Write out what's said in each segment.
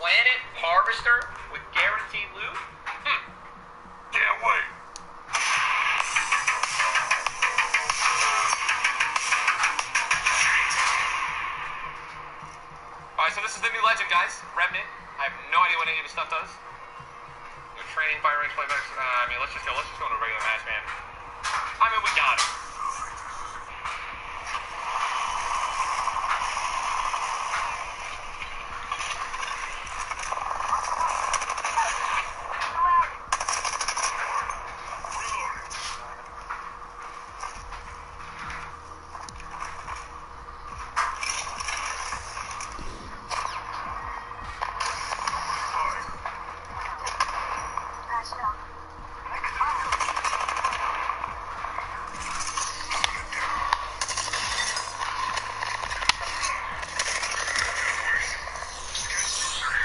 Planet Harvester with guaranteed loot? Can't wait. Alright, so this is the new legend, guys. Remnant. I have no idea what any of this stuff does. No training, fire range, playbacks. Let's just go into a regular match, man. We got it.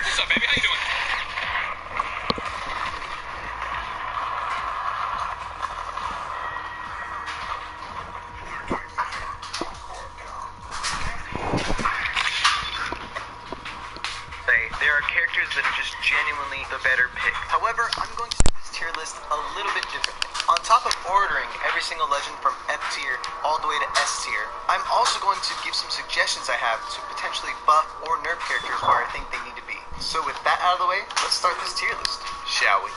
What's up, baby? How you doing? There are characters that are just genuinely the better pick. However, I'm going to do this tier list a little bit differently. On top of ordering every single legend from F tier all the way to S tier, I'm also going to give some suggestions I have to potentially buff or nerf characters where I think they need to be. So with that out of the way, let's start this tier list, shall we?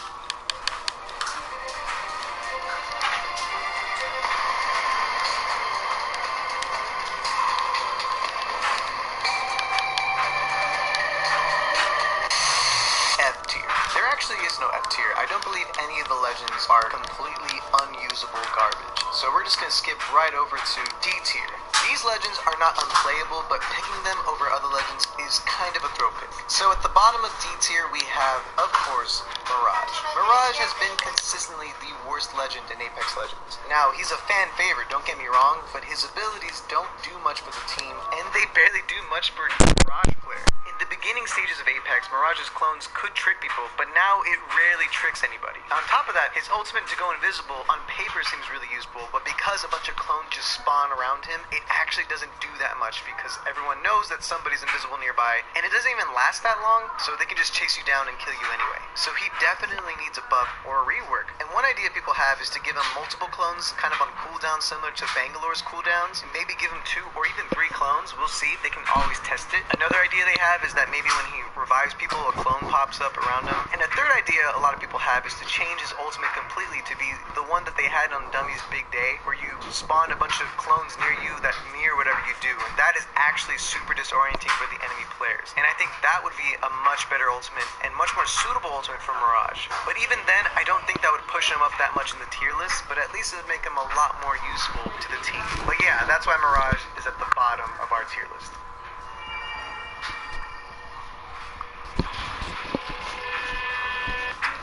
Actually is no F tier. I don't believe any of the legends are completely unusable garbage. So we're just gonna skip right over to D tier. These legends are not unplayable, but picking them over other legends is kind of a throw pick. So at the bottom of D tier we have, of course, Mirage. Mirage has been consistently the worst legend in Apex Legends. Now, he's a fan favorite, don't get me wrong, but his abilities don't do much for the team, and they barely do much for a Mirage player. In the beginning stages of Apex, Mirage's clones could trick people, but now it rarely tricks anybody. On top of that, his ultimate to go invisible on paper seems really useful, but because a bunch of clones just spawn around him, it actually doesn't do that much because everyone knows that somebody's invisible nearby, and it doesn't even last that long, so they can just chase you down and kill you anyway. So he definitely needs a buff or a rework. And one idea people have is to give him multiple clones, kind of on cooldown similar to Bangalore's cooldowns, and maybe give him 2 or even 3 clones. We'll see, they can always test it. Another idea they have is that maybe when he revives people, a clone pops up around him. And a third idea a lot of people have is to change his ultimate completely to be the one that they had on Dummy's Big Day, where you spawn a bunch of clones near you that mirror whatever you do. And that is actually super disorienting for the enemy players. And I think that would be a much better ultimate and much more suitable ultimate for Mirage. But even then, I don't think that would push him up that much in the tier list, but at least it would make him a lot more useful to the team. But yeah, that's why Mirage is at the bottom of our tier list.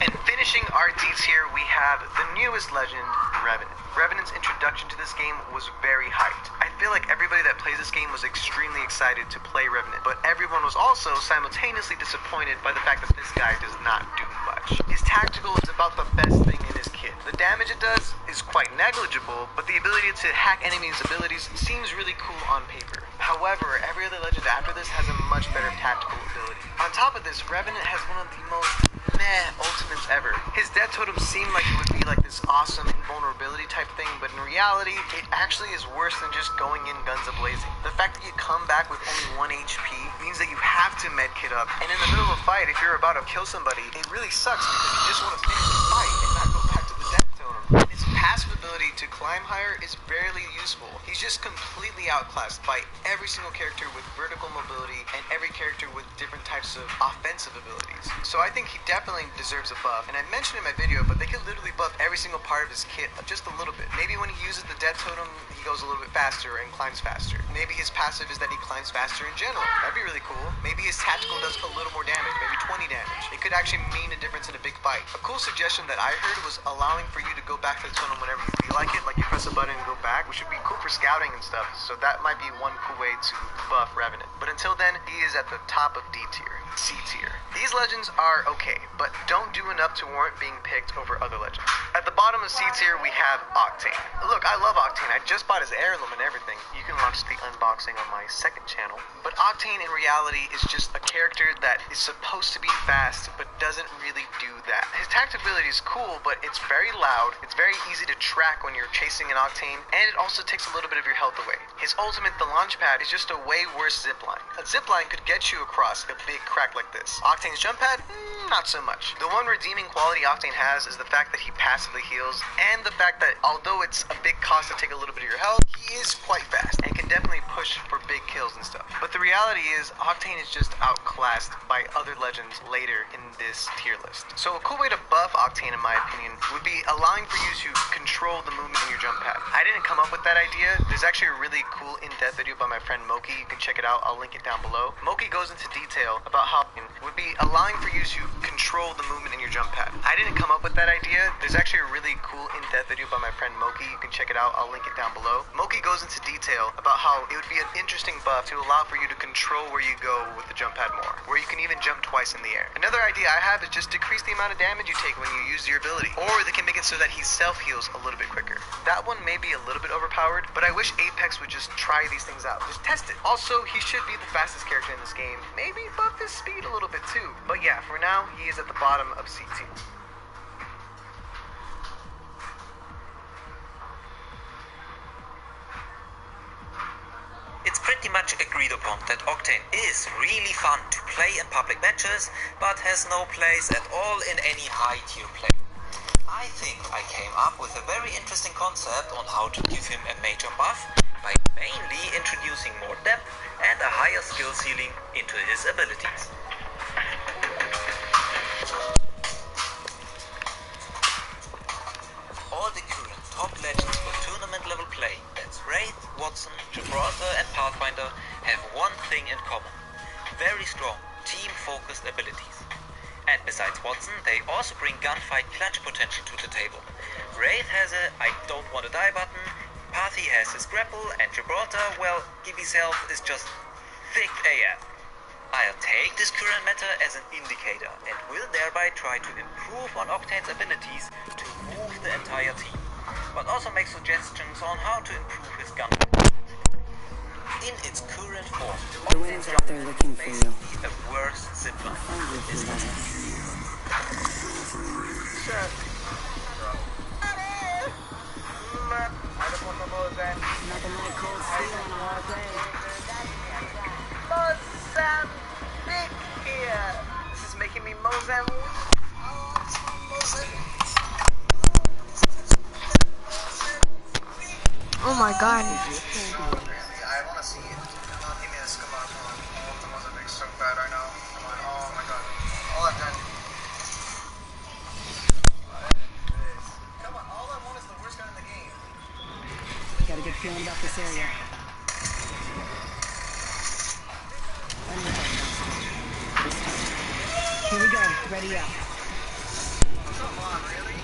And finishing our D tier, we have the newest legend, Revenant. Revenant's introduction to this game was very hyped. I feel like everybody that plays this game was extremely excited to play Revenant, but everyone was also simultaneously disappointed by the fact that this guy does not do much. His tactical is about the best thing in his kit. The damage it does is quite negligible, but the ability to hack enemies' abilities seems really cool on paper. However, every other legend after this has a much better tactical ability. On top of this, Revenant has one of the most meh ultimates ever. His death totem seemed like it would be like this awesome invulnerability type thing, but in reality, it actually is worse than just going in guns a-blazing. The fact that you come back with only 1 HP means that you have to medkit up, and in the middle of a fight, if you're about to kill somebody, it really sucks because you just want to finish the fight and not go back to the death totem. His passive ability to climb higher is barely useful. He's just completely outclassed by every single character with vertical mobility and every character with different types of offensive abilities. So I think he definitely deserves a buff, and I mentioned in my video, but they could literally buff every single part of his kit just a little bit. Maybe when he uses the death totem, he goes a little bit faster and climbs faster. Maybe his passive is that he climbs faster in general. That'd be really cool. Maybe his tactical does a little more damage, maybe 20 damage. It could actually mean a difference in a big fight. A cool suggestion that I heard was allowing for you to go back to the totem whenever you feel like it, like you press a button and go back, which would be cool for scouting and stuff, so that might be one cool way to buff Revenant. But until then, he is at the top of D tier. C tier. These legends are okay, but don't do enough to warrant being picked over other legends. At the bottom of C tier, we have Octane. Look, I love Octane. I just bought his heirloom and everything. You can watch the unboxing on my second channel. But Octane in reality is just a character that is supposed to be fast, but doesn't really do that. His tactical ability is cool, but it's very loud. It's very easy to track when you're chasing an Octane, and it also takes a little bit of your health away. His ultimate, the Launchpad, is just a way worse zipline. A zipline could get you across a big crack like this. Octane's jump pad? Not so much. The one redeeming quality Octane has is the fact that he passively heals, and the fact that although it's a big cost to take a little bit of your health, he is quite fast, and can definitely push for big kills and stuff. But the reality is, Octane is just outclassed by other legends later in this tier list. So a cool way to buff Octane, in my opinion, would be allowing for you to control the movement in your jump pad. I didn't come up with that idea. There's actually a really cool in-depth video by my friend Moki. You can check it out. I'll link it down below. Moki goes into detail about how it would be allowing for you to control the movement in your jump pad. I didn't come up with that idea. There's actually a really cool in-depth video by my friend Moki. You can check it out. I'll link it down below. Moki goes into detail about how it would be an interesting buff to allow for you to control where you go with the jump pad more, where you can even jump twice in the air. Another idea I have is just decrease the amount of damage you take when you use your ability, or they can make it so that he self-heals a little bit quicker. That one may be a little bit overpowered, but I wish Apex would just try these things out. Just test it. Also, he should be the fastest character in this game. Maybe buff his speed a little bit too. But yeah, for now, he is at the bottom of C tier. It's pretty much agreed upon that Octane is really fun to play in public matches, but has no place at all in any high tier play. I think I came up with a very interesting concept on how to give him a major buff by mainly introducing more depth and a higher skill ceiling into his abilities. All the current top legends for tournament level play, that's Wraith, Wattson, Gibraltar and Pathfinder, have one thing in common: very strong, team-focused abilities. And besides Wattson, they also bring gunfight clutch potential to the table. Wraith has a I don't want to die button, Pathy has his grapple, and Gibraltar, well, Gibby's health is just thick AF. I'll take this current matter as an indicator and will thereby try to improve on Octane's abilities to move the entire team, but also make suggestions on how to improve his gun. In its current form, The winner's out there looking for you. basically a worse zipline. Is that Nothing like cold steel on a hot day. Mozambique here. This is making me Mozambique. Oh my god. I want to see it. Come on, give me this. Come on, come on. I want the Mozambique so bad right now. Come on. Oh my god. All I've done. Come on. All I want is the worst gun in the game. Got a good feeling about this area. Here we go. Ready up. Come on, really?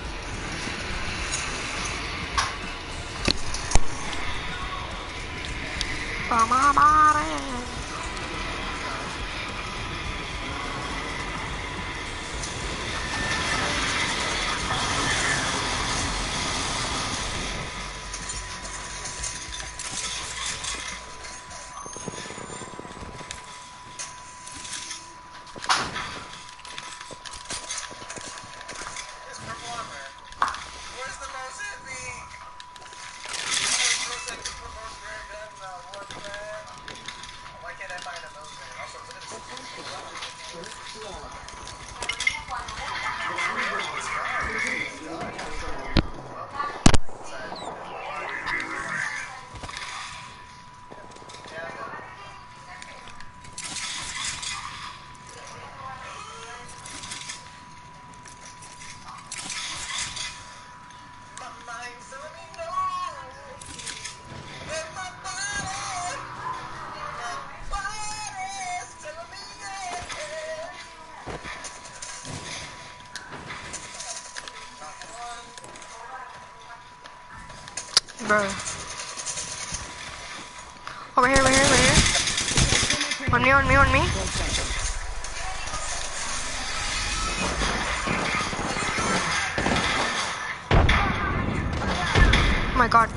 This purple armor. Where's the Mozambique? Why can't I find a Mozambique? Also, look at my mind's telling me no. And my body's telling me yeah. Bro. Over here, over here, over here. On me, on me, on me. Oh my god.